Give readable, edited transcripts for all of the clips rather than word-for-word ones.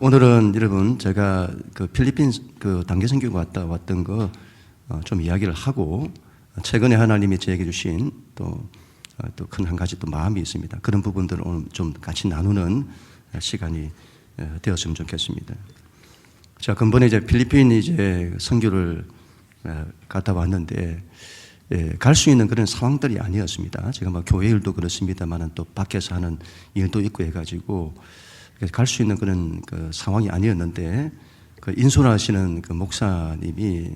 오늘은 여러분 제가 그 필리핀 그 단기 선교 갔다 왔던 거 좀 이야기를 하고 최근에 하나님이 저에게 주신 또 큰 한 가지 또 마음이 있습니다. 그런 부분들을 오늘 좀 같이 나누는 시간이 되었으면 좋겠습니다. 자, 근본에 이제 필리핀 이제 선교를 갔다 왔는데 갈 수 있는 그런 상황들이 아니었습니다. 제가 뭐 교회 일도 그렇습니다만은 또 밖에서 하는 일도 있고 해가지고 갈 수 있는 그런 그 상황이 아니었는데 그 인솔하시는 그 목사님이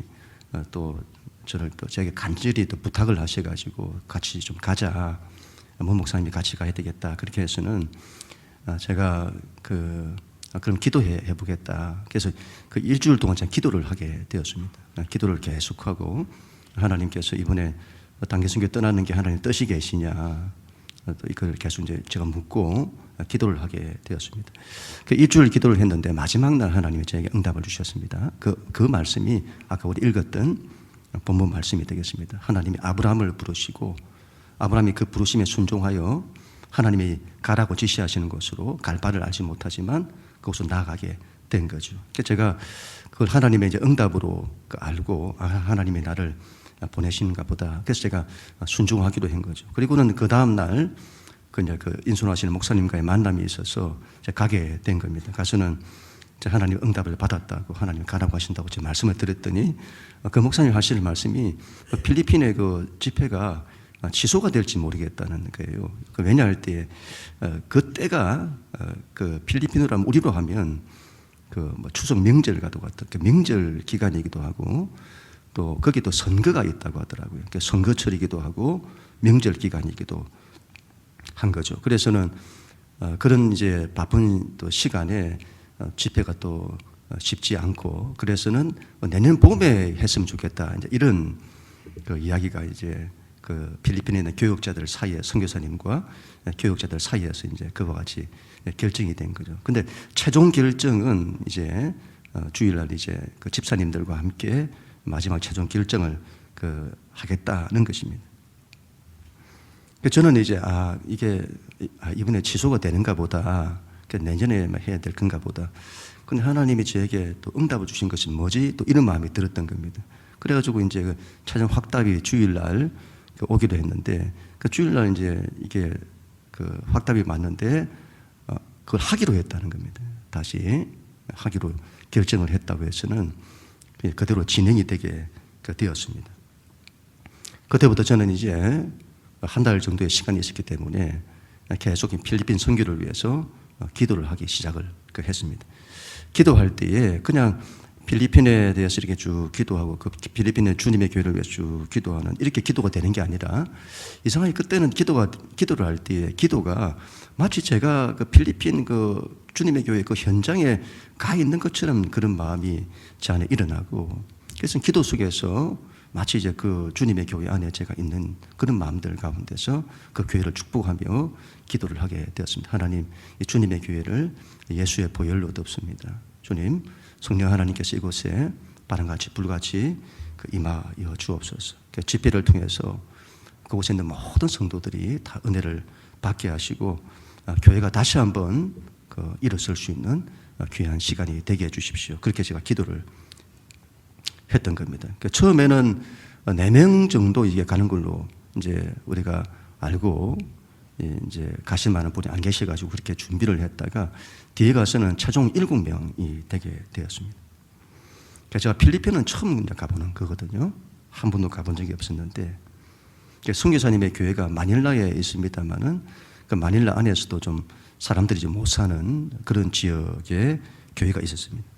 또 저를 또 제게 간절히 또 부탁을 하셔가지고 같이 좀 가자. 문 목사님이 같이 가야 되겠다. 그렇게 해서는 제가 그럼 기도해 보겠다. 그래서 그 일주일 동안 제가 기도를 하게 되었습니다. 기도를 계속하고 하나님께서 이번에 단기 선교 떠나는 게 하나님 뜻이 계시냐. 또 이걸 계속 이제 제가 묻고 기도를 하게 되었습니다. 그 일주일 기도를 했는데 마지막 날 하나님이 저에게 응답을 주셨습니다. 그 말씀이 아까 우리 읽었던 본문 말씀이 되겠습니다. 하나님이 아브라함을 부르시고 아브라함이 그 부르심에 순종하여 하나님이 가라고 지시하시는 곳으로 갈 바를 알지 못하지만 그곳으로 나아가게 된 거죠. 그래서 제가 그걸 하나님의 이제 응답으로 알고 하나님이 나를 보내시는가 보다. 그래서 제가 순종하기로 한 거죠. 그리고는 그 다음 날 그 인솔하시는 목사님과의 만남이 있어서 제가 가게 된 겁니다. 가서는 하나님 응답을 받았다고 하나님 가라고 하신다고 제가 말씀을 드렸더니 그 목사님 하시는 말씀이 필리핀의 그 집회가 취소가 될지 모르겠다는 거예요. 왜냐할 때 그때가 그 필리핀으로 하면 우리로 하면 그 뭐 추석 명절과도 같은 그 명절 기간이기도 하고 또 거기도 선거가 있다고 하더라고요. 선거철이기도 하고 명절 기간이기도 한 거죠. 그래서는 그런 이제 바쁜 또 시간에 집회가 또 쉽지 않고 그래서는 내년 봄에 했으면 좋겠다. 이제 이런 그 이야기가 이제 그 필리핀에 있는 교육자들 사이에 선교사님과 교육자들 사이에서 이제 그와 같이 결정이 된 거죠. 근데 최종 결정은 이제 주일날 이제 그 집사님들과 함께 마지막 최종 결정을 하겠다는 것입니다. 저는 이제 이게 이번에 취소가 되는가 보다. 내년에 해야 될 건가 보다. 근데 하나님이 저에게 또 응답을 주신 것이 뭐지? 또 이런 마음이 들었던 겁니다. 그래가지고 이제 그 최종 확답이 주일날 오기로 했는데 그 주일날 이제 이게 그 확답이 맞는데 그걸 하기로 했다는 겁니다. 다시 하기로 결정을 했다고 해서는 그대로 진행이 되게 되었습니다. 그때부터 저는 이제 한 달 정도의 시간이 있었기 때문에 계속 필리핀 선교를 위해서 기도를 하기 시작을 했습니다. 기도할 때에 그냥 필리핀에 대해서 이렇게 쭉 기도하고 그 필리핀의 주님의 교회를 위해서 쭉 기도하는 이렇게 기도가 되는 게 아니라 이상하게 그때는 기도를 할 때에 기도가 마치 제가 그 필리핀 그 주님의 교회 그 현장에 가 있는 것처럼 그런 마음이 제 안에 일어나고 그래서 기도 속에서 마치 이제 그 주님의 교회 안에 제가 있는 그런 마음들 가운데서 그 교회를 축복하며 기도를 하게 되었습니다. 하나님, 이 주님의 교회를 예수의 보혈로 덮습니다. 주님, 성령 하나님께서 이곳에 바람같이 불같이 임하여 주옵소서. 집회를 통해서 그곳에 있는 모든 성도들이 다 은혜를 받게 하시고 교회가 다시 한번 일어설 수 있는 귀한 시간이 되게 해주십시오. 그렇게 제가 기도를 했던 겁니다. 처음에는 4명 정도 이게 가는 걸로 이제 우리가 알고 이제 가실 만한 분이 안 계셔가지고 그렇게 준비를 했다가 뒤에 가서는 최종 7명이 되게 되었습니다. 제가 필리핀은 처음 가보는 거거든요. 한 번도 가본 적이 없었는데 선교사님의 교회가 마닐라에 있습니다만은 그 마닐라 안에서도 좀 사람들이 못 사는 그런 지역에 교회가 있었습니다.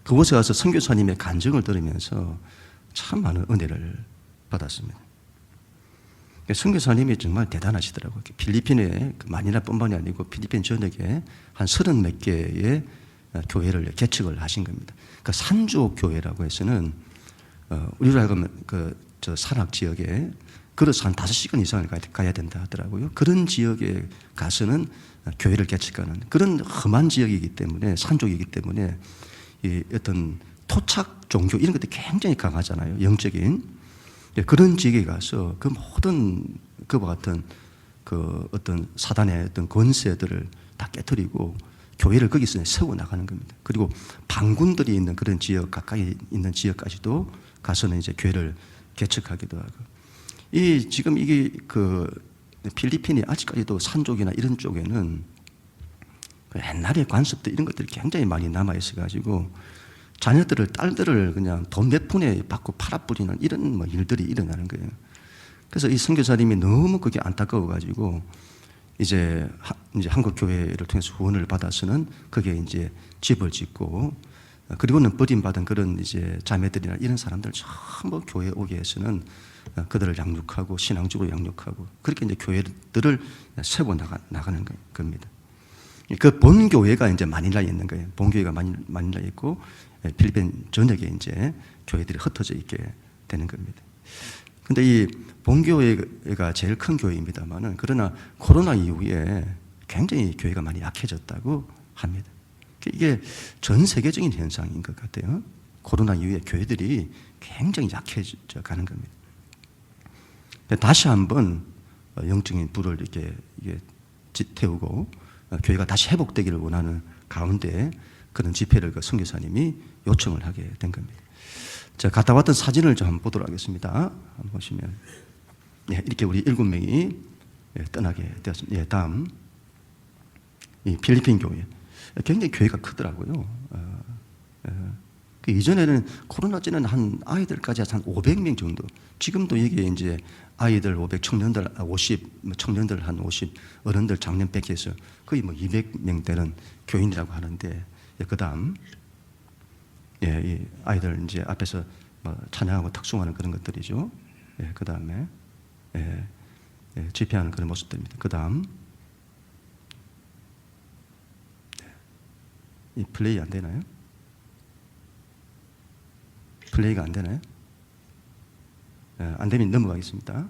그곳에 가서 선교사님의 간증을 들으면서 참 많은 은혜를 받았습니다. 선교사님이 정말 대단하시더라고요. 필리핀에 마닐라뿐만이 아니고 필리핀 전역에 한 30몇 개의 교회를 개척을 하신 겁니다. 그러니까 산조 교회라고 해서는 우리로 하여금 저 산악 지역에 걸어서 한 5시간 이상을 가야 된다 하더라고요. 그런 지역에 가서는 교회를 개척하는 그런 험한 지역이기 때문에 산족이기 때문에 이 어떤 토착 종교 이런 것들이 굉장히 강하잖아요. 영적인 그런 지역에 가서 그 모든 그와 같은 그 어떤 사단의 어떤 권세들을 다 깨뜨리고 교회를 거기서 세워 나가는 겁니다. 그리고 반군들이 있는 그런 지역, 가까이 있는 지역까지도 가서는 이제 교회를 개척하기도 하고. 지금 이게 필리핀이 아직까지도 산족이나 이런 쪽에는 옛날의 관습들 이런 것들이 굉장히 많이 남아 있어가지고 딸들을 그냥 돈 몇 푼에 받고 팔아뿌리는 이런 뭐 일들이 일어나는 거예요. 그래서 이 선교사님이 너무 그게 안타까워가지고 이제 한국 교회를 통해서 후원을 받아서는 거기에 이제 집을 짓고, 그리고는 버림받은 그런 이제 자매들이나 이런 사람들 전부 교회에 오게 해서는 그들을 양육하고 신앙적으로 양육하고 그렇게 이제 교회들을 세워 나가는 겁니다. 그 본교회가 이제 마닐라에 있는 거예요. 본교회가 마닐라에 있고 필리핀 전역에 이제 교회들이 흩어져 있게 되는 겁니다. 근데 이 본교회가 제일 큰 교회입니다만은, 그러나 코로나 이후에 굉장히 교회가 많이 약해졌다고 합니다. 이게 전 세계적인 현상인 것 같아요. 코로나 이후에 교회들이 굉장히 약해져 가는 겁니다. 다시 한번 영적인 불을 이렇게 태우고 교회가 다시 회복되기를 원하는 가운데 그런 집회를 그 선교사님이 요청을 하게 된 겁니다. 제가 갔다 왔던 사진을 좀 한번 보도록 하겠습니다. 한번 보시면, 이렇게 우리 7명이 떠나게 되었습니다. 다음, 이 필리핀 교회. 굉장히 교회가 크더라고요. 그 이전에는 코로나 전에는 한 아이들까지 한 500명 정도. 지금도 여기에 이제 아이들 500, 청년들 50, 청년들 한 50, 어른들 작년 100 해서 거의 뭐 200명 되는 교인이라고 하는데, 그 다음, 이 아이들 이제 앞에서 뭐 찬양하고 탁송하는 그런 것들이죠. 그 다음에, 집회하는 그런 모습들입니다. 그 다음, 이 플레이 안 되나요? 플레이가 안 되나요? 안 되면 넘어가겠습니다.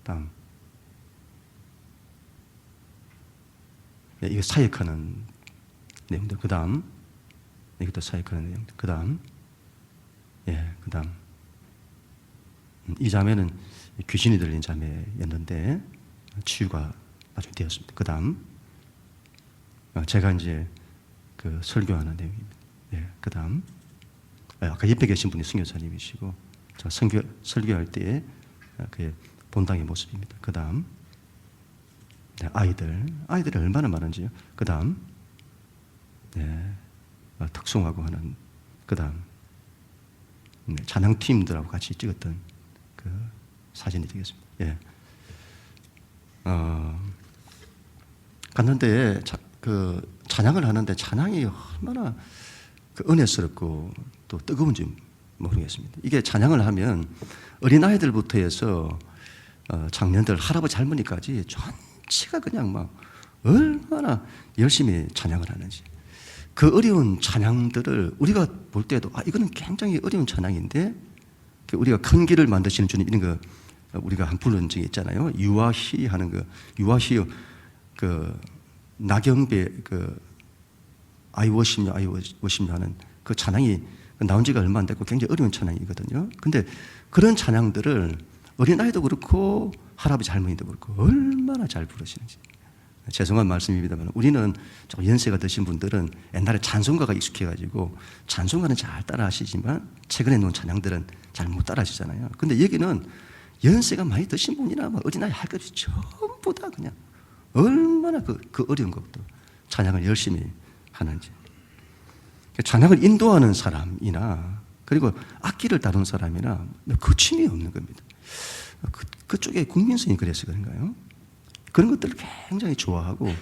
다음. 이거 사역하는 내용들. 그 다음. 이것도 사역하는 내용들. 그 다음. 그 다음. 이 자매는 귀신이 들린 자매였는데 치유가 나중에 되었습니다. 그 다음. 제가 이제 그 설교하는 내용입니다. 그 다음. 아까 옆에 계신 분이 선교사님이시고, 제가 설교할 때의 그의 본당의 모습입니다. 그 다음, 아이들이 얼마나 많은지요. 그 다음, 특송하고 하는, 그 다음, 찬양팀들하고 같이 찍었던 그 사진이 되겠습니다. 갔는데, 그 찬양을 하는데 찬양이 얼마나 그 은혜스럽고 또 뜨거운지 모르겠습니다. 이게 찬양을 하면 어린아이들부터 해서 청년들, 할아버지, 할머니까지 전체가 그냥 막 얼마나 열심히 찬양을 하는지. 그 어려운 찬양들을 우리가 볼 때도 이거는 굉장히 어려운 찬양인데, 우리가 큰 길을 만드시는 주님 이런 거 우리가 한 부른 적이 있잖아요. 유아히 하는 거, 유아히 그 나경배 그 I worship you 하는 그 찬양이 나온 지가 얼마 안 됐고 굉장히 어려운 찬양이거든요. 근데 그런 찬양들을 어린아이도 그렇고 할아버지 할머니도 그렇고 얼마나 잘 부르시는지. 죄송한 말씀입니다만 우리는 좀 연세가 드신 분들은 옛날에 찬송가가 익숙해가지고 찬송가는 잘 따라 하시지만 최근에 놓은 찬양들은 잘 못 따라 하시잖아요. 근데 여기는 연세가 많이 드신 분이나 어린아이 할 것 없이 전부 다 그냥 얼마나 그 어려운 것도 찬양을 열심히 하는지. 찬양을 인도하는 사람이나 그리고 악기를 다루는 사람이나 거침이 없는 겁니다. 그쪽에 국민성이 그래서 그런가요? 그런 것들을 굉장히 좋아하고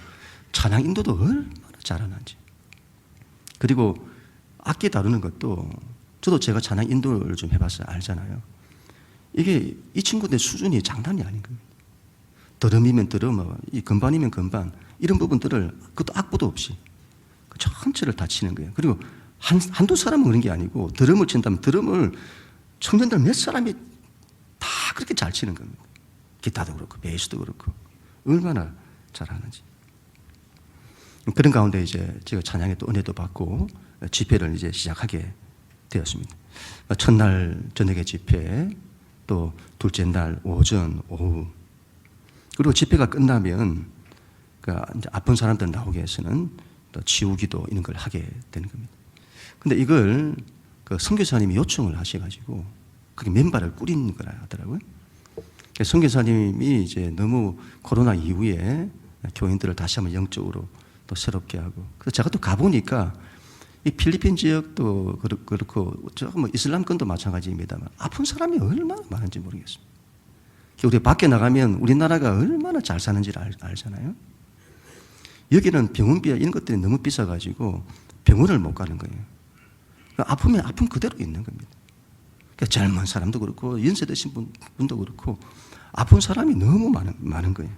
찬양 인도도 얼마나 잘하는지. 그리고 악기 다루는 것도 저도 제가 찬양 인도를 좀 해봤어요. 알잖아요. 이게 이 친구들 수준이 장난이 아닌 겁니다. 드럼이면 드럼, 이 건반이면 건반, 이런 부분들을 그것도 악보도 없이 그 전체를 다 치는 거예요. 그리고 한두 사람은 그런 게 아니고 드럼을 친다면 드럼을 청년들 몇 사람이 다 그렇게 잘 치는 겁니다. 기타도 그렇고 베이스도 그렇고 얼마나 잘하는지. 그런 가운데 이제 제가 찬양에 또 은혜도 받고 집회를 이제 시작하게 되었습니다. 첫날 저녁에 집회, 또 둘째 날 오전, 오후, 그리고 집회가 끝나면 이제 아픈 사람들 나오게 해서는 또 지우기도 이런 걸 하게 되는 겁니다. 근데 이걸 그 선교사님이 요청을 하셔가지고 그게 멤버를 꾸린 거라 하더라고요. 선교사님이 이제 너무 코로나 이후에 교인들을 다시 한번 영적으로 또 새롭게 하고, 그래서 제가 또 가보니까 이 필리핀 지역도 그렇고 뭐 이슬람권도 마찬가지입니다만 아픈 사람이 얼마나 많은지 모르겠습니다. 우리 밖에 나가면 우리나라가 얼마나 잘 사는지를 알잖아요. 여기는 병원비 이런 것들이 너무 비싸가지고 병원을 못 가는 거예요. 아프면 아픈 그대로 있는 겁니다. 그러니까 젊은 사람도 그렇고 연세 드신 분도 그렇고 아픈 사람이 너무 많은 거예요.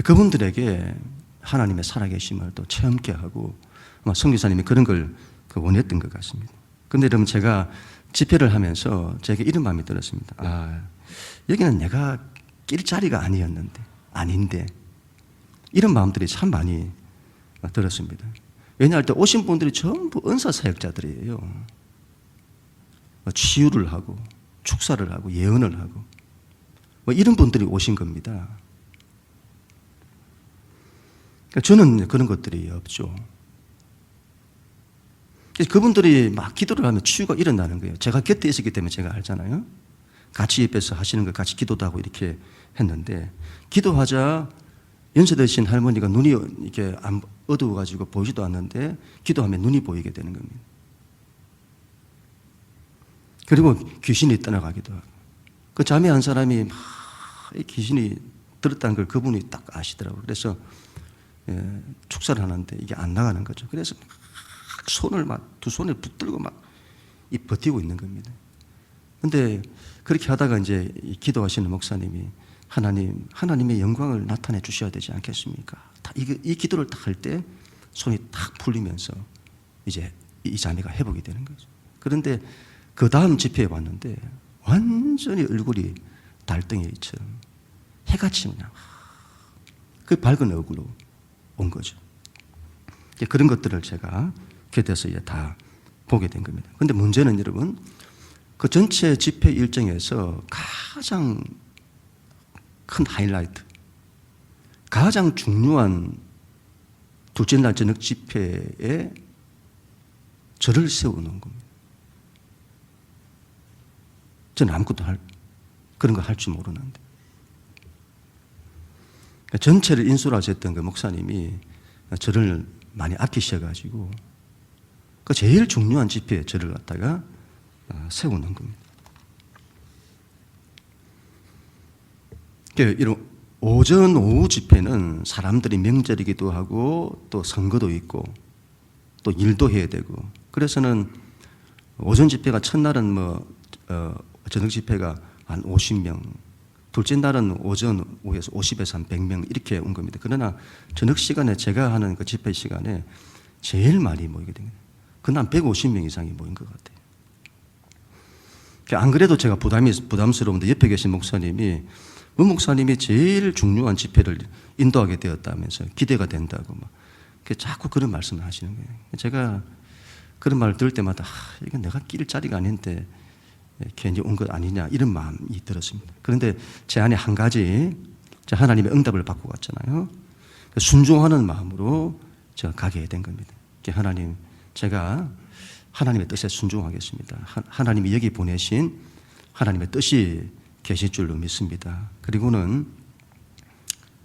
그분들에게 하나님의 살아계심을 또 체험케 하고 아마 선교사님이 그런 걸 원했던 것 같습니다. 그런데 여러분, 제가 집회를 하면서 제게 이런 마음이 들었습니다. 여기는 내가 낄 자리가 아닌데 이런 마음들이 참 많이 들었습니다. 왜냐할 때 오신 분들이 전부 은사 사역자들이에요. 치유를 하고 축사를 하고 예언을 하고 이런 분들이 오신 겁니다. 저는 그런 것들이 없죠. 그래서 그분들이 막 기도를 하면 치유가 일어나는 거예요. 제가 곁에 있었기 때문에 제가 알잖아요. 같이 옆에서 하시는 거 같이 기도도 하고 이렇게 했는데, 기도하자 연세 드신 할머니가 눈이 이렇게 어두워가지고 보이지도 않는데 기도하면 눈이 보이게 되는 겁니다. 그리고 귀신이 떠나가기도 하고, 그 자매 한 사람이 막 귀신이 들었다는 걸 그분이 딱 아시더라고요. 그래서 축사를 하는데 이게 안 나가는 거죠. 그래서 막 손을 두 손을 붙들고 버티고 있는 겁니다. 근데 그렇게 하다가 이제 기도하시는 목사님이 하나님의 영광을 나타내 주셔야 되지 않겠습니까? 이 기도를 딱 할 때 손이 탁 풀리면서 이제 이 자매가 회복이 되는 거죠. 그런데 그 다음 집회에 왔는데 완전히 얼굴이 달덩이처럼 해같이 그냥 그 밝은 얼굴로 온 거죠. 그런 것들을 제가 곁에서 다 보게 된 겁니다. 그런데 문제는 여러분, 그 전체 집회 일정에서 가장 큰 하이라이트, 가장 중요한 둘째 날 저녁 집회에 저를 세워놓은 겁니다. 저는 아무것도 그런 거 할 줄 모르는데. 전체를 인솔하셨던 그 목사님이 저를 많이 아끼셔가지고 그 제일 중요한 집회에 저를 갖다가 세우는 겁니다. 이런 오전 오후 집회는 사람들이 명절이기도 하고 또 선거도 있고 또 일도 해야 되고, 그래서는 오전 집회가 첫날은 저녁 집회가 한 50명, 둘째 날은 오전 오후에서 50에서 한 100명 이렇게 온 겁니다. 그러나 저녁 시간에 제가 하는 그 집회 시간에 제일 많이 모이게 됩니다. 그날 150명 이상이 모인 것 같아요. 안 그래도 제가 부담스러운데 옆에 계신 목사님이 목사님이 제일 중요한 집회를 인도하게 되었다면서 기대가 된다고 자꾸 그런 말씀을 하시는 거예요. 제가 그런 말을 들을 때마다 이건 내가 낄 자리가 아닌데 괜히 온 것 아니냐 이런 마음이 들었습니다. 그런데 제 안에 한 가지 하나님의 응답을 받고 갔잖아요. 순종하는 마음으로 제가 가게 된 겁니다. 하나님, 제가 하나님의 뜻에 순종하겠습니다. 하나님이 여기 보내신 하나님의 뜻이 계실 줄로 믿습니다. 그리고는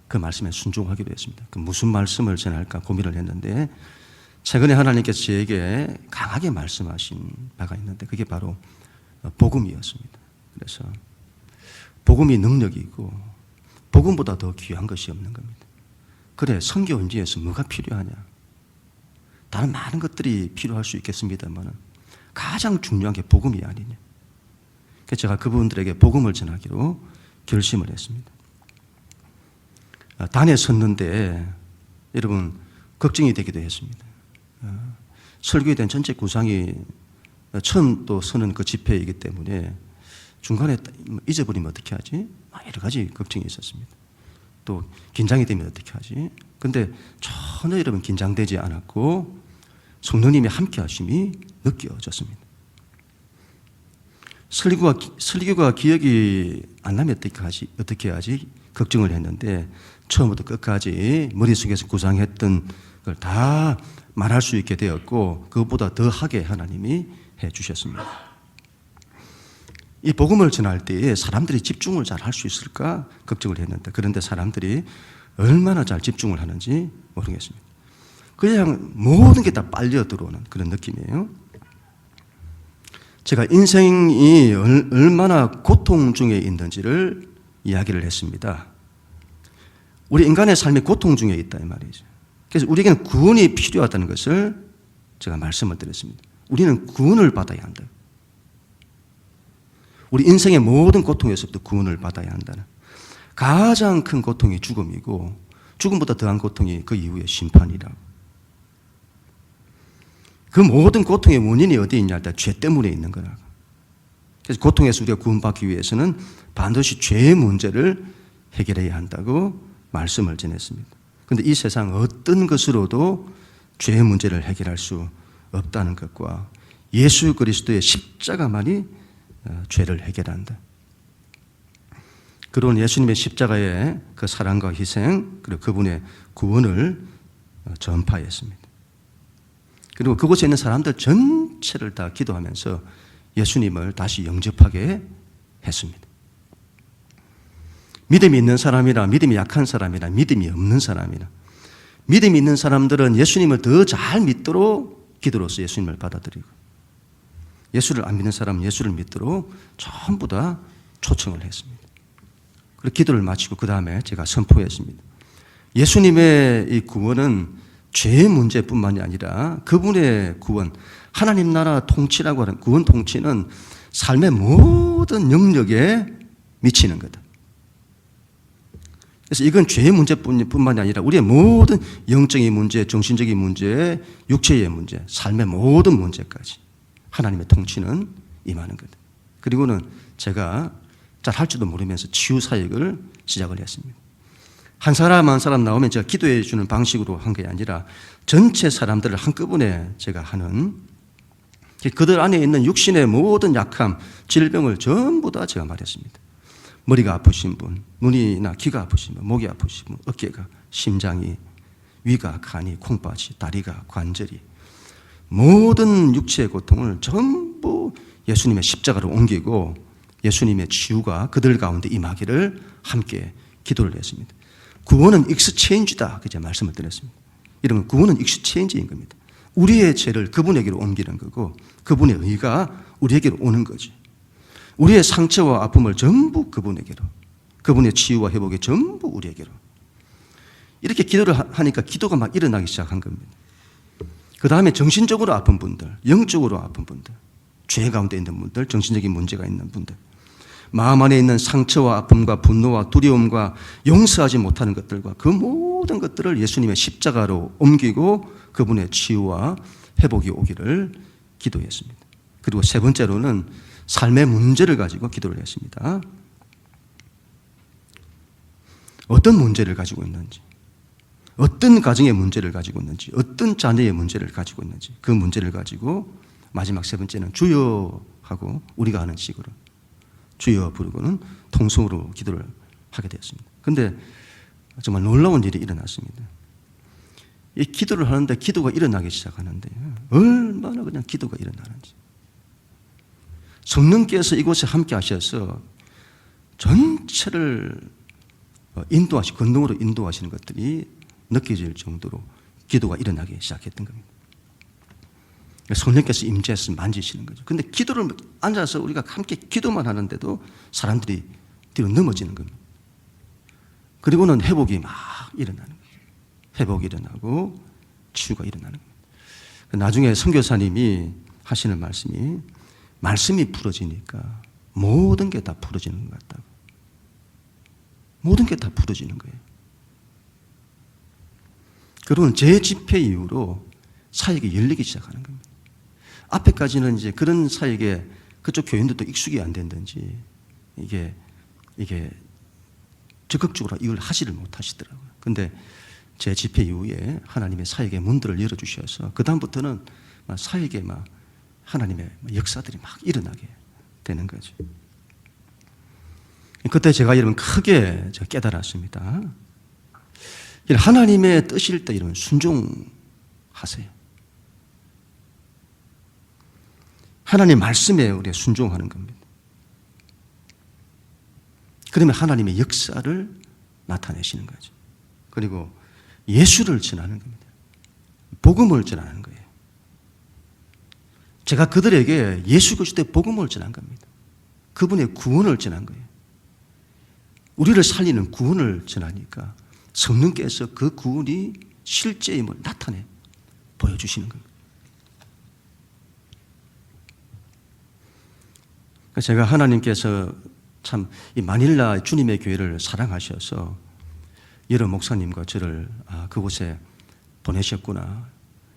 그 말씀에 순종하기로 했습니다. 그 무슨 말씀을 전할까 고민을 했는데, 최근에 하나님께서 저에게 강하게 말씀하신 바가 있는데 그게 바로 복음이었습니다. 그래서 복음이 능력이고 복음보다 더 귀한 것이 없는 겁니다. 그래, 선교 현지에서 뭐가 필요하냐? 다른 많은 것들이 필요할 수 있겠습니다만 가장 중요한 게 복음이 아니냐. 그래서 제가 그분들에게 복음을 전하기로 결심을 했습니다. 단에 섰는데 여러분 걱정이 되기도 했습니다. 설교에 대한 전체 구상이 처음 또 서는 그 집회이기 때문에 중간에 잊어버리면 어떻게 하지? 여러 가지 걱정이 있었습니다. 또 긴장이 되면 어떻게 하지? 근데 전혀 여러분 긴장되지 않았고 성령님의 함께 하심이 느껴졌습니다. 설교가 기억이 안 나면 어떻게 하지? 걱정을 했는데 처음부터 끝까지 머릿속에서 구상했던 걸 다 말할 수 있게 되었고 그것보다 더하게 하나님이 해 주셨습니다. 이 복음을 전할 때에 사람들이 집중을 잘 할 수 있을까 걱정을 했는데 그런데 사람들이 얼마나 잘 집중을 하는지 모르겠습니다. 그냥 모든 게 다 빨려 들어오는 그런 느낌이에요. 제가 인생이 얼마나 고통 중에 있는지를 이야기를 했습니다. 우리 인간의 삶이 고통 중에 있다 이 말이죠. 그래서 우리에게는 구원이 필요하다는 것을 제가 말씀을 드렸습니다. 우리는 구원을 받아야 한다. 우리 인생의 모든 고통에서부터 구원을 받아야 한다는 가장 큰 고통이 죽음이고 죽음보다 더한 고통이 그 이후의 심판이라고. 그 모든 고통의 원인이 어디에 있냐 할 때 죄 때문에 있는 거라고. 그래서 고통에서 우리가 구원받기 위해서는 반드시 죄의 문제를 해결해야 한다고 말씀을 전했습니다. 그런데 이 세상 어떤 것으로도 죄의 문제를 해결할 수 없다는 것과 예수 그리스도의 십자가만이 죄를 해결한다. 그런 예수님의 십자가의 그 사랑과 희생 그리고 그분의 구원을 전파했습니다. 그리고 그곳에 있는 사람들 전체를 다 기도하면서 예수님을 다시 영접하게 했습니다. 믿음이 있는 사람이나 믿음이 약한 사람이나 믿음이 없는 사람이나 믿음이 있는 사람들은 예수님을 더 잘 믿도록 기도로서 예수님을 받아들이고 예수를 안 믿는 사람은 예수를 믿도록 전부 다 초청을 했습니다. 그리고 기도를 마치고 그 다음에 제가 선포했습니다. 예수님의 이 구원은 죄의 문제뿐만이 아니라 그분의 구원, 하나님 나라 통치라고 하는 구원 통치는 삶의 모든 영역에 미치는 거다. 그래서 이건 죄의 문제뿐만이 아니라 우리의 모든 영적인 문제, 정신적인 문제, 육체의 문제, 삶의 모든 문제까지 하나님의 통치는 임하는 거다. 그리고는 제가 잘 할 줄도 모르면서 치유 사역을 시작을 했습니다. 한 사람 한 사람 나오면 제가 기도해 주는 방식으로 한 게 아니라 전체 사람들을 한꺼번에 제가 하는 그들 안에 있는 육신의 모든 약함, 질병을 전부 다 제가 말했습니다. 머리가 아프신 분, 눈이나 귀가 아프신 분, 목이 아프신 분, 어깨가, 심장이, 위가, 간이, 콩팥이, 다리가, 관절이 모든 육체의 고통을 전부 예수님의 십자가로 옮기고 예수님의 치유가 그들 가운데 임하기를 함께 기도를 했습니다. 구원은 익스체인지다. 그제 말씀을 드렸습니다. 이러면 구원은 익스체인지인 겁니다. 우리의 죄를 그분에게로 옮기는 거고 그분의 의가 우리에게로 오는 거지. 우리의 상처와 아픔을 전부 그분에게로, 그분의 치유와 회복이 전부 우리에게로. 이렇게 기도를 하니까 기도가 막 일어나기 시작한 겁니다. 그 다음에 정신적으로 아픈 분들, 영적으로 아픈 분들, 죄 가운데 있는 분들, 정신적인 문제가 있는 분들, 마음 안에 있는 상처와 아픔과 분노와 두려움과 용서하지 못하는 것들과 그 모든 것들을 예수님의 십자가로 옮기고 그분의 치유와 회복이 오기를 기도했습니다. 그리고 세 번째로는 삶의 문제를 가지고 기도를 했습니다. 어떤 문제를 가지고 있는지, 어떤 가정의 문제를 가지고 있는지, 어떤 자녀의 문제를 가지고 있는지 그 문제를 가지고 마지막 세 번째는 주여 하고 우리가 하는 식으로 주여 부르고는 통성으로 기도를 하게 되었습니다. 그런데 정말 놀라운 일이 일어났습니다. 이 기도를 하는데 기도가 일어나기 시작하는데 얼마나 그냥 기도가 일어나는지. 성령께서 이곳에 함께 하셔서 전체를 건능으로 인도하시는 것들이 느껴질 정도로 기도가 일어나기 시작했던 겁니다. 성령께서 임재해서 만지시는 거죠. 근데 기도를 앉아서 우리가 함께 기도만 하는데도 사람들이 뒤로 넘어지는 겁니다. 그리고는 회복이 막 일어나는 거예요. 회복이 일어나고 치유가 일어나는 겁니다. 나중에 선교사님이 하시는 말씀이 풀어지니까 모든 게 다 풀어지는 것 같다고. 모든 게 다 풀어지는 거예요. 그러면 제 집회 이후로 사역이 열리기 시작하는 겁니다. 앞에까지는 이제 그런 사역에 그쪽 교인들도 익숙이 안 된다든지 이게 적극적으로 이걸 하지를 못하시더라고요. 근데 제 집회 이후에 하나님의 사역의 문들을 열어주셔서 그다음부터는 사역에 막 하나님의 역사들이 막 일어나게 되는 거죠. 그때 제가 여러분 크게 깨달았습니다. 하나님의 뜻일 때 여러분 순종하세요. 하나님 말씀에 우리가 순종하는 겁니다. 그러면 하나님의 역사를 나타내시는 거죠. 그리고 예수를 전하는 겁니다. 복음을 전하는 거예요. 제가 그들에게 예수 그리스도의 복음을 전한 겁니다. 그분의 구원을 전한 거예요. 우리를 살리는 구원을 전하니까 성령께서 그 구원이 실제임을 나타내 보여주시는 겁니다. 제가 하나님께서 참 이 마닐라 주님의 교회를 사랑하셔서 여러 목사님과 저를 그곳에 보내셨구나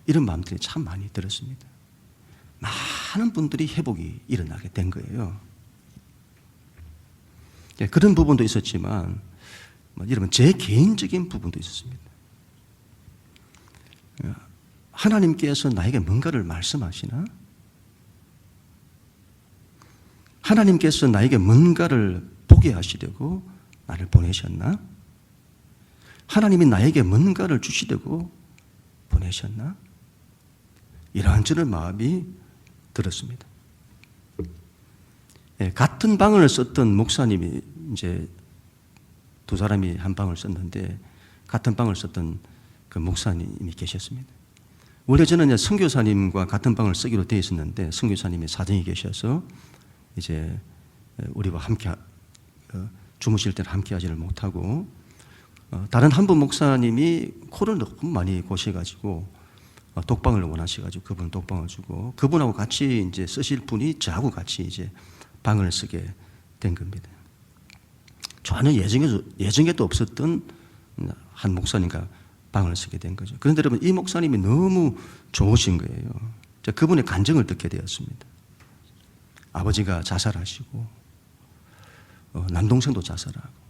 이런 마음들이 참 많이 들었습니다. 많은 분들이 회복이 일어나게 된 거예요. 그런 부분도 있었지만 여러분 제 개인적인 부분도 있었습니다. 하나님께서 나에게 뭔가를 말씀하시나? 하나님께서 나에게 뭔가를 보게 하시려고 나를 보내셨나? 하나님이 나에게 뭔가를 주시려고 보내셨나? 이러한 저런 마음이 들었습니다. 같은 방을 썼던 목사님이 이제 두 사람이 한 방을 썼는데 같은 방을 썼던 그 목사님이 계셨습니다. 원래 저는 선교사님과 같은 방을 쓰기로 되어 있었는데 선교사님이 사정이 계셔서 이제 우리와 함께 주무실 때는 함께 하지를 못하고 다른 한 분 목사님이 코를 너무 많이 고셔가지고 독방을 원하셔가지고 그분 독방을 주고 그분하고 같이 이제 쓰실 분이 저하고 같이 이제 방을 쓰게 된 겁니다. 전혀 예정에도 없었던 한 목사님과 방을 쓰게 된 거죠. 그런데 여러분 이 목사님이 너무 좋으신 거예요. 그분의 간증을 듣게 되었습니다. 아버지가 자살하시고 남동생도 자살하고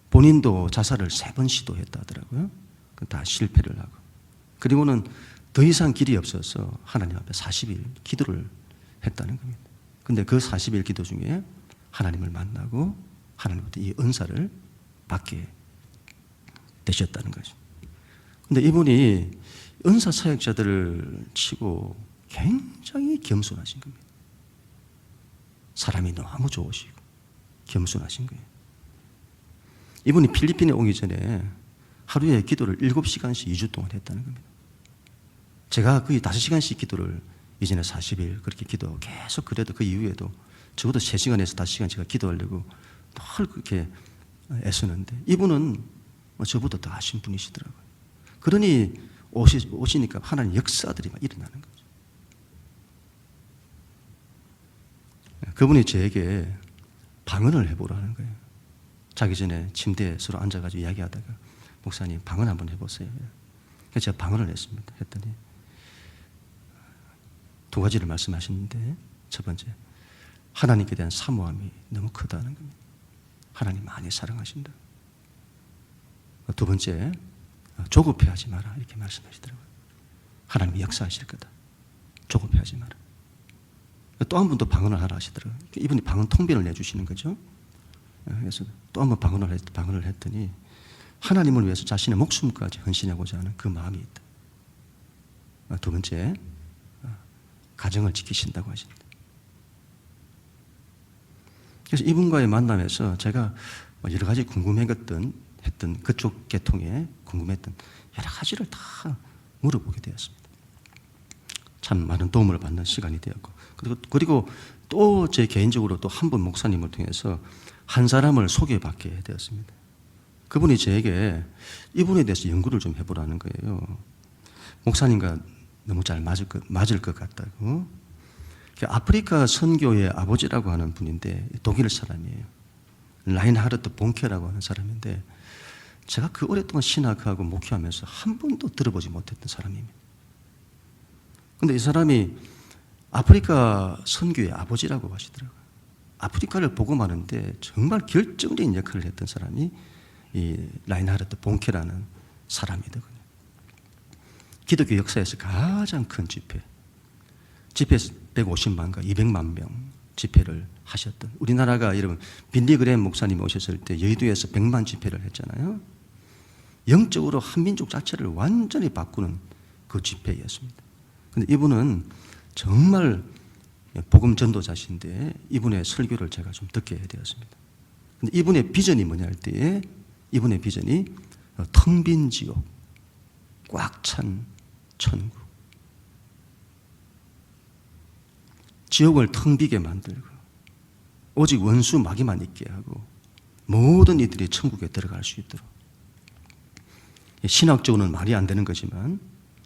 본인도 자살을 3번 시도했다 하더라고요. 다 실패를 하고 그리고는 더 이상 길이 없어서 하나님 앞에 40일 기도를 했다는 겁니다. 근데 그 40일 기도 중에 하나님을 만나고 하나님부터 이 은사를 받게 되셨다는 거죠. 근데 이분이 은사 사역자들을 치고 굉장히 겸손하신 겁니다. 사람이 너무 좋으시고 겸손하신 거예요. 이분이 필리핀에 오기 전에 하루에 기도를 7시간씩 2주 동안 했다는 겁니다. 제가 거의 5시간씩 기도를 이전에 40일 그렇게 기도 계속 그래도 그 이후에도 적어도 3시간에서 5시간 제가 기도하려고 늘 그렇게 애쓰는데 이분은 저보다 더 하신 분이시더라고요. 그러니 오시니까 하나님 역사들이 막 일어나는 거죠. 그분이 저에게 방언을 해보라는 거예요. 자기 전에 침대에 서로 앉아가지고 이야기하다가 목사님 방언 한번 해보세요. 그래서 제가 방언을 했습니다. 했더니 2가지를 말씀하시는데 첫 번째 하나님께 대한 사모함이 너무 크다는 겁니다. 하나님 많이 사랑하신다. 두 번째 조급해하지 마라 이렇게 말씀하시더라고요. 하나님이 역사하실 거다. 조급해하지 마라. 또 한 번 더 방언을 하라 하시더라고요. 이분이 방언 통변을 내주시는 거죠. 그래서 또 한 번 방언을 했더니 하나님을 위해서 자신의 목숨까지 헌신하고자 하는 그 마음이 있다. 두 번째, 가정을 지키신다고 하십니다. 그래서 이분과의 만남에서 제가 여러 가지 했던 그쪽 계통에 궁금했던 여러 가지를 다 물어보게 되었습니다. 참 많은 도움을 받는 시간이 되었고 그리고 또 제 개인적으로 또 한 분 목사님을 통해서 한 사람을 소개받게 되었습니다. 그분이 저에게 이분에 대해서 연구를 좀 해보라는 거예요. 목사님과 너무 잘 맞을 것 같다고. 아프리카 선교의 아버지라고 하는 분인데 독일 사람이에요. 라인하르트 본케라고 하는 사람인데 제가 그 오랫동안 신학하고 목회하면서 한 번도 들어보지 못했던 사람입니다. 그런데 이 사람이 아프리카 선교의 아버지라고 하시더라고요. 아프리카를 복음하는데 정말 결정적인 역할을 했던 사람이 이 라인하르트 본케라는 사람이더군요. 기독교 역사에서 가장 큰 집회 150만과 200만 명 집회를 하셨던, 우리나라가 여러분 빌리그레임 목사님이 오셨을 때 여의도에서 100만 집회를 했잖아요. 영적으로 한민족 자체를 완전히 바꾸는 그 집회였습니다. 그런데 이분은 정말 복음 전도자신데 이분의 설교를 제가 좀 듣게 되었습니다. 근데 이분의 비전이 뭐냐 할 때에 이분의 비전이 텅 빈 지옥, 꽉 찬 천국. 지옥을 텅 비게 만들고 오직 원수 마귀만 있게 하고 모든 이들이 천국에 들어갈 수 있도록. 신학적으로는 말이 안 되는 거지만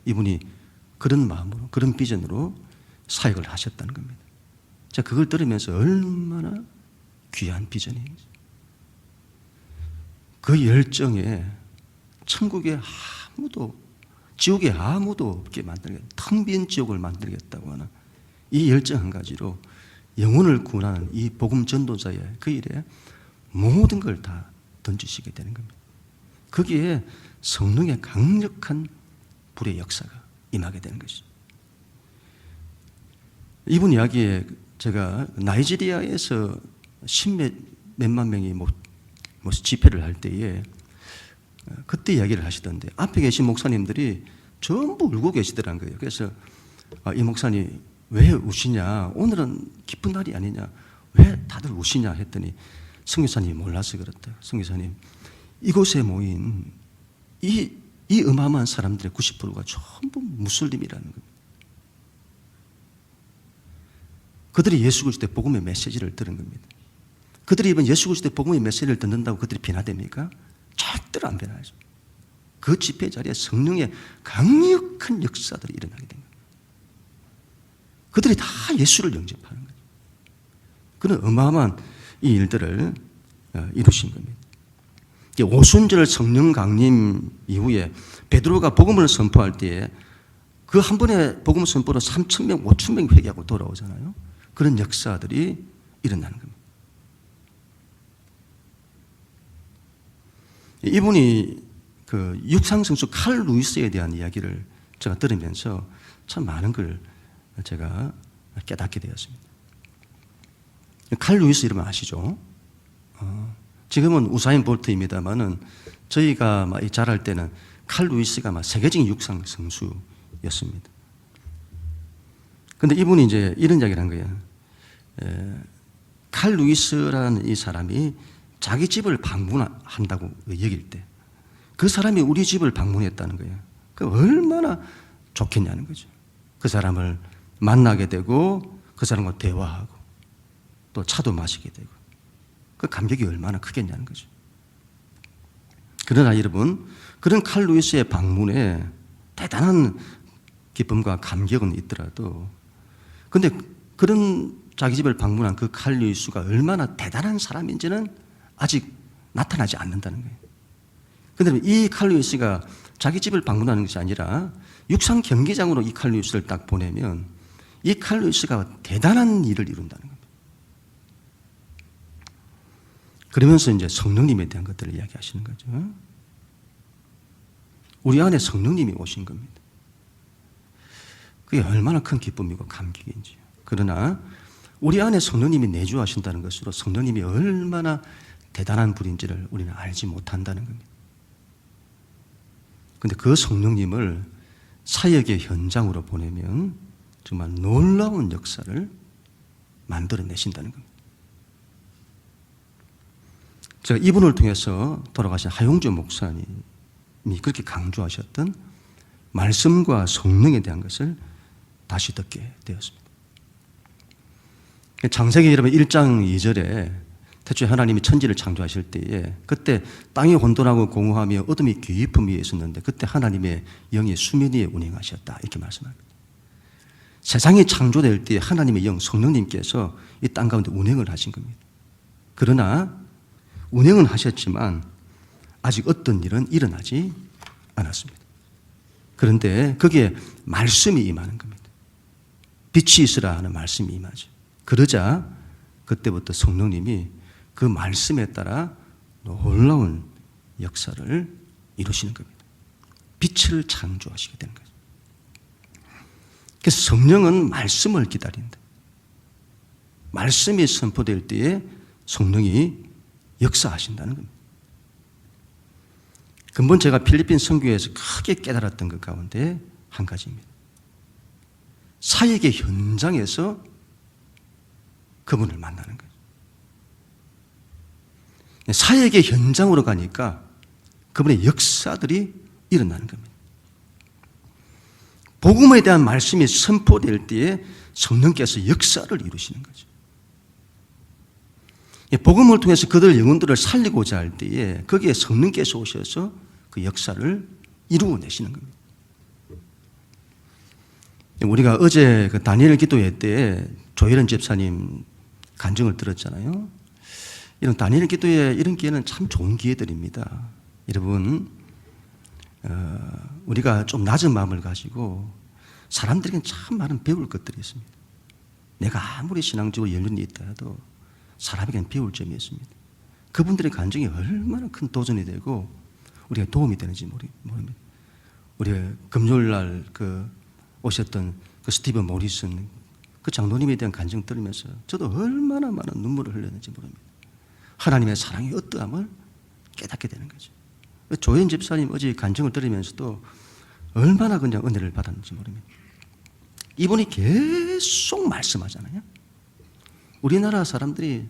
이분이 그런 마음으로, 그런 비전으로 사역을 하셨다는 겁니다. 제가 그걸 들으면서 얼마나 귀한 비전인지, 그 열정에 천국에 아무도, 지옥에 아무도 없게 만들겠다, 텅 빈 지옥을 만들겠다고 하는 이 열정 한 가지로 영혼을 구원하는 이 복음 전도자의 그 일에 모든 걸 다 던지시게 되는 겁니다. 거기에 성령의 강력한 불의 역사가 임하게 되는 것이죠. 이분 이야기에 제가 나이지리아에서 십몇만 명이 집회를 할 때에 그때 이야기를 하시던데 앞에 계신 목사님들이 전부 울고 계시더라는 거예요. 그래서 이 목사님 왜 우시냐, 오늘은 기쁜 날이 아니냐, 왜 다들 우시냐 했더니 선교사님이 몰라서 그렇다. 선교사님, 이곳에 모인 이 어마어마한 사람들의 90%가 전부 무슬림이라는 겁니다. 그들이 예수 그리스도의 복음의 메시지를 들은 겁니다. 그들이 이번 예수 그리스도의 복음의 메시지를 듣는다고 그들이 변화됩니까? 절대로 안 변하죠. 그 집회 자리에 성령의 강력한 역사들이 일어나게 된 겁니다. 그들이 다 예수를 영접하는 거죠. 그런 어마어마한 이 일들을 이루신 겁니다. 오순절 성령 강림 이후에 베드로가 복음을 선포할 때에 그 한 번의 복음 선포로 3,000명, 5,000명 회개하고 돌아오잖아요. 그런 역사들이 일어나는 겁니다. 이분이 그 육상선수 칼 루이스에 대한 이야기를 제가 들으면서 참 많은 걸 제가 깨닫게 되었습니다. 칼 루이스 이름 아시죠? 지금은 우사인 볼트입니다만은 저희가 자랄 때는 칼 루이스가 세계적인 육상 선수였습니다. 그런데 이분이 이제 이런 이야기를 한 거예요. 칼 루이스라는 이 사람이 자기 집을 방문한다고 여길 때 그 사람이 우리 집을 방문했다는 거예요. 그 얼마나 좋겠냐는 거죠. 그 사람을 만나게 되고 그 사람과 대화하고 또 차도 마시게 되고 그 감격이 얼마나 크겠냐는 거죠. 그러나 여러분, 그런 칼 루이스의 방문에 대단한 기쁨과 감격은 있더라도 근데 그런 자기 집을 방문한 그 칼 루이스가 얼마나 대단한 사람인지는 아직 나타나지 않는다는 거예요. 그런데 이 칼 루이스가 자기 집을 방문하는 것이 아니라 육상 경기장으로 이 칼 루이스를 딱 보내면 이 칼 루이스가 대단한 일을 이룬다는 겁니다. 그러면서 이제 성령님에 대한 것들을 이야기하시는 거죠. 우리 안에 성령님이 오신 겁니다. 그게 얼마나 큰 기쁨이고 감격인지요. 그러나 우리 안에 성령님이 내주하신다는 것으로 성령님이 얼마나 대단한 분인지를 우리는 알지 못한다는 겁니다. 그런데 그 성령님을 사역의 현장으로 보내면 정말 놀라운 역사를 만들어내신다는 겁니다. 제가 이분을 통해서 돌아가신 하용주 목사님이 그렇게 강조하셨던 말씀과 성령에 대한 것을 다시 듣게 되었습니다. 창세기 여러분 1장 2절에 태초에 하나님이 천지를 창조하실 때에 그때 땅이 혼돈하고 공허하며 어둠이 깊음 위에 있었는데 그때 하나님의 영이 수면 위에 운행하셨다 이렇게 말씀합니다. 세상이 창조될 때 하나님의 영 성령님께서 이 땅 가운데 운행을 하신 겁니다. 그러나 운행은 하셨지만 아직 어떤 일은 일어나지 않았습니다. 그런데 거기에 말씀이 임하는 겁니다. 빛이 있으라 하는 말씀이 임하죠. 그러자 그때부터 성령님이 그 말씀에 따라 놀라운 역사를 이루시는 겁니다. 빛을 창조하시게 되는 거죠. 그래서 성령은 말씀을 기다린다. 말씀이 선포될 때에 성령이 역사하신다는 겁니다. 근본 제가 필리핀 선교에서 크게 깨달았던 것 가운데 한 가지입니다. 사역의 현장에서 그분을 만나는 거예요. 사역의 현장으로 가니까 그분의 역사들이 일어나는 겁니다. 복음에 대한 말씀이 선포될 때에 성령께서 역사를 이루시는 거죠. 복음을 통해서 그들 영혼들을 살리고자 할 때에 거기에 성령께서 오셔서 그 역사를 이루어내시는 겁니다. 우리가 어제 그 다니엘 기도회 때 조혜련 집사님 간증을 들었잖아요. 이런 다니엘 기도회 이런 기회는 참 좋은 기회들입니다. 여러분, 우리가 좀 낮은 마음을 가지고 사람들에게는 참 많은 배울 것들이 있습니다. 내가 아무리 신앙적으로 연륜이 있다 해도 사람에게는 배울 점이 있습니다. 그분들의 간증이 얼마나 큰 도전이 되고 우리가 도움이 되는지 모릅니다. 우리 금요일 날 오셨던 그 스티븐 모리슨 그 장로님에 대한 간증 들으면서 저도 얼마나 많은 눈물을 흘렸는지 모릅니다. 하나님의 사랑의 어떠함을 깨닫게 되는 거죠. 조혜연 집사님 어제 간증을 들으면서도 얼마나 그냥 은혜를 받았는지 모릅니다. 이분이 계속 말씀하잖아요. 우리나라 사람들이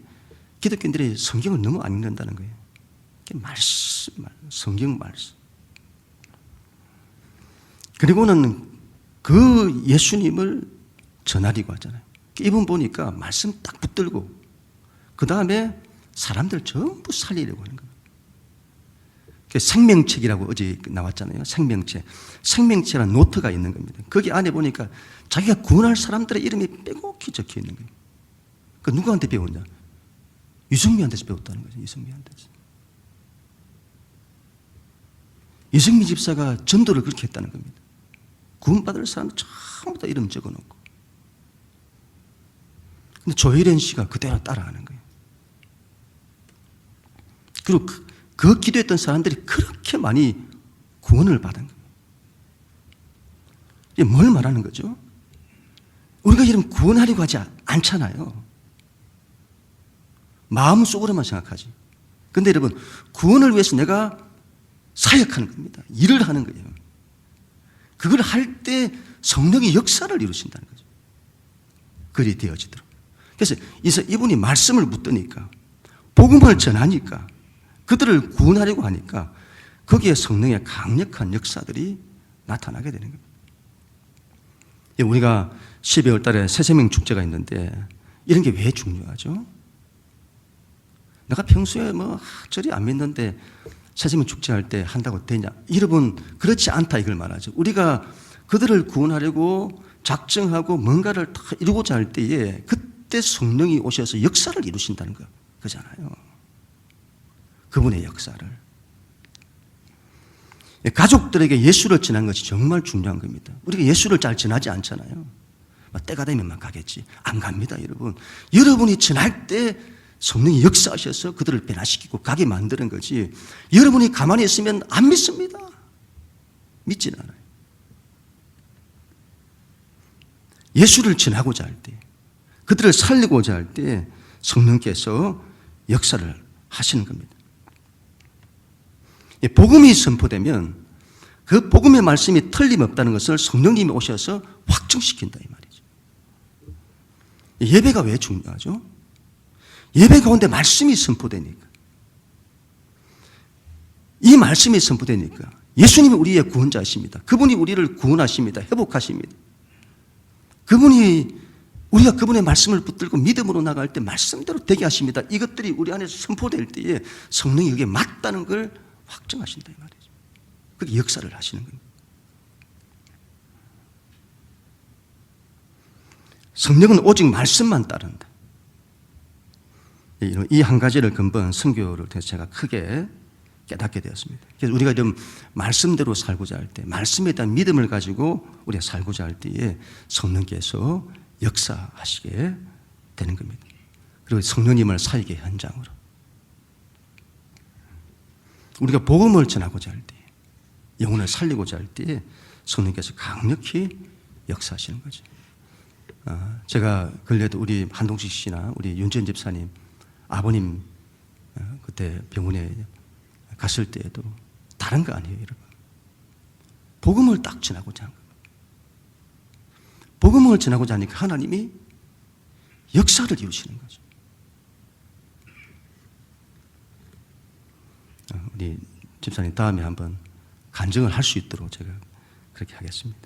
기독교인들이 성경을 너무 안 읽는다는 거예요. 성경 말씀. 그리고는 그 예수님을 전하려고 하잖아요. 이분 보니까 말씀 딱 붙들고 그 다음에 사람들 전부 살리려고 하는 거예요. 생명책이라고 어제 나왔잖아요. 생명체라는 노트가 있는 겁니다. 거기 안에 보니까 자기가 구원할 사람들의 이름이 빼곡히 적혀 있는 거예요. 그 누구한테 배웠냐? 유승미한테서 배웠다는 거죠. 유승미한테서. 유승미 집사가 전도를 그렇게 했다는 겁니다. 구원받을 사람 전부 다 이름 적어놓고. 근데 조혜련 씨가 그대로 따라하는 거예요. 그리고 그 기도했던 사람들이 그렇게 많이 구원을 받은 거예요. 이게 뭘 말하는 거죠? 우리가 이런 구원하려고 하지 않잖아요. 마음속으로만 생각하지. 근데 여러분, 구원을 위해서 내가 사역하는 겁니다. 일을 하는 거예요. 그걸 할 때 성령의 역사를 이루신다는 거죠. 그리 되어지도록. 그래서 이분이 말씀을 붙드니까, 복음을 전하니까, 그들을 구원하려고 하니까 거기에 성령의 강력한 역사들이 나타나게 되는 겁니다. 우리가 12월 달에 새생명 축제가 있는데 이런 게 왜 중요하죠? 내가 평소에 저리 안 믿는데 새생명 축제할 때 한다고 되냐? 여러분, 그렇지 않다 이걸 말하죠. 우리가 그들을 구원하려고 작정하고 뭔가를 다 이루고자 할 때에 그때 성령이 오셔서 역사를 이루신다는 거잖아요. 그분의 역사를. 가족들에게 예수를 전하는 것이 정말 중요한 겁니다. 우리가 예수를 잘 전하지 않잖아요. 때가 되면만 가겠지. 안 갑니다, 여러분. 여러분이 전할 때 성령이 역사하셔서 그들을 변화시키고 가게 만드는 거지. 여러분이 가만히 있으면 안 믿습니다. 믿지는 않아요. 예수를 전하고자 할 때, 그들을 살리고자 할 때 성령께서 역사를 하시는 겁니다. 복음이 선포되면 그 복음의 말씀이 틀림없다는 것을 성령님이 오셔서 확증시킨다 이 말이죠. 예배가 왜 중요하죠? 예배 가운데 말씀이 선포되니까, 이 말씀이 선포되니까 예수님이 우리의 구원자이십니다. 그분이 우리를 구원하십니다. 회복하십니다. 우리가 그분의 말씀을 붙들고 믿음으로 나갈 때 말씀대로 되게 하십니다. 이것들이 우리 안에서 선포될 때에 성령이 그게 맞다는 걸 확증하신다 이 말이죠. 그게 역사를 하시는 겁니다. 성령은 오직 말씀만 따른다. 이 한 가지를 근본 선교를 통해서 제가 크게 깨닫게 되었습니다. 그래서 우리가 좀 말씀대로 살고자 할 때, 말씀에 대한 믿음을 가지고 우리가 살고자 할 때에 성령께서 역사하시게 되는 겁니다. 그리고 성령님을 사역의 현장으로 우리가 복음을 전하고자 할 때, 영혼을 살리고자 할 때에 성령께서 강력히 역사하시는 거죠. 제가 근래도 우리 한동식 씨나 우리 윤전 집사님 아버님 그때 병원에 갔을 때에도 다른 거 아니에요, 여러분. 복음을 딱 전하고자 한 겁니다. 복음을 전하고자 하니까 하나님이 역사를 이루시는 거죠. 우리 집사님 다음에 한번 간증을 할 수 있도록 제가 그렇게 하겠습니다.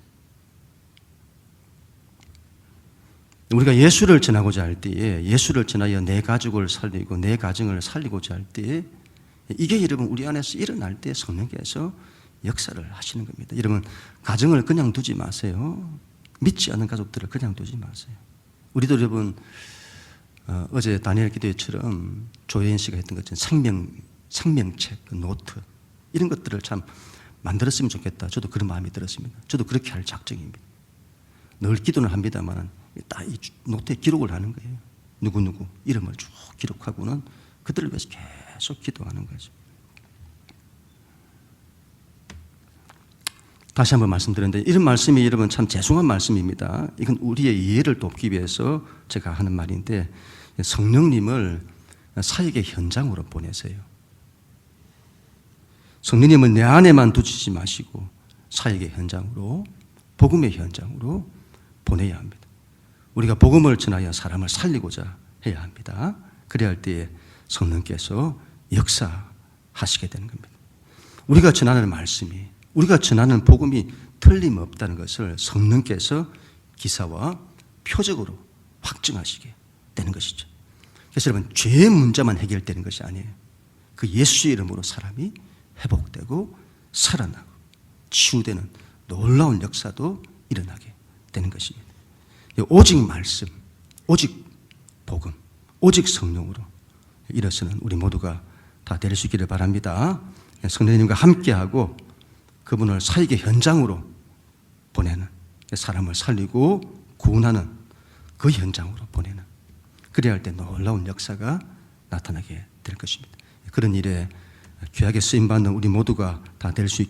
우리가 예수를 전하고자 할 때에, 예수를 전하여 내 가족을 살리고 내 가정을 살리고자 할 때에, 이게 여러분 우리 안에서 일어날 때 성령께서 역사를 하시는 겁니다. 여러분 가정을 그냥 두지 마세요. 믿지 않는 가족들을 그냥 두지 마세요. 우리도 여러분 어제 다니엘 기도회처럼 조혜인 씨가 했던 것처럼 생명책, 노트 이런 것들을 참 만들었으면 좋겠다. 저도 그런 마음이 들었습니다. 저도 그렇게 할 작정입니다. 늘 기도는 합니다만 딱 이 노트에 기록을 하는 거예요. 누구누구 이름을 쭉 기록하고는 그들을 위해서 계속 기도하는 거죠. 다시 한번 말씀드렸는데 이런 말씀이 여러분 참 죄송한 말씀입니다. 이건 우리의 이해를 돕기 위해서 제가 하는 말인데 성령님을 사역의 현장으로 보내세요. 성령님을 내 안에만 두지 마시고 사역의 현장으로, 복음의 현장으로 보내야 합니다. 우리가 복음을 전하여 사람을 살리고자 해야 합니다. 그래야 할 때에 성령께서 역사하시게 되는 겁니다. 우리가 전하는 말씀이, 우리가 전하는 복음이 틀림없다는 것을 성령께서 기사와 표적으로 확증하시게 되는 것이죠. 그래서 여러분 죄의 문제만 해결되는 것이 아니에요. 그 예수의 이름으로 사람이 회복되고 살아나고 치유되는 놀라운 역사도 일어나게 되는 것입니다. 오직 말씀, 오직 복음, 오직 성령으로 일어서는 우리 모두가 다 될 수 있기를 바랍니다. 성령님과 함께하고 그분을 사역의 현장으로 보내는, 사람을 살리고 구원하는 그 현장으로 보내는, 그래야 할 때 놀라운 역사가 나타나게 될 것입니다. 그런 일에 귀하게 쓰임받는 우리 모두가 다 될 수 있기를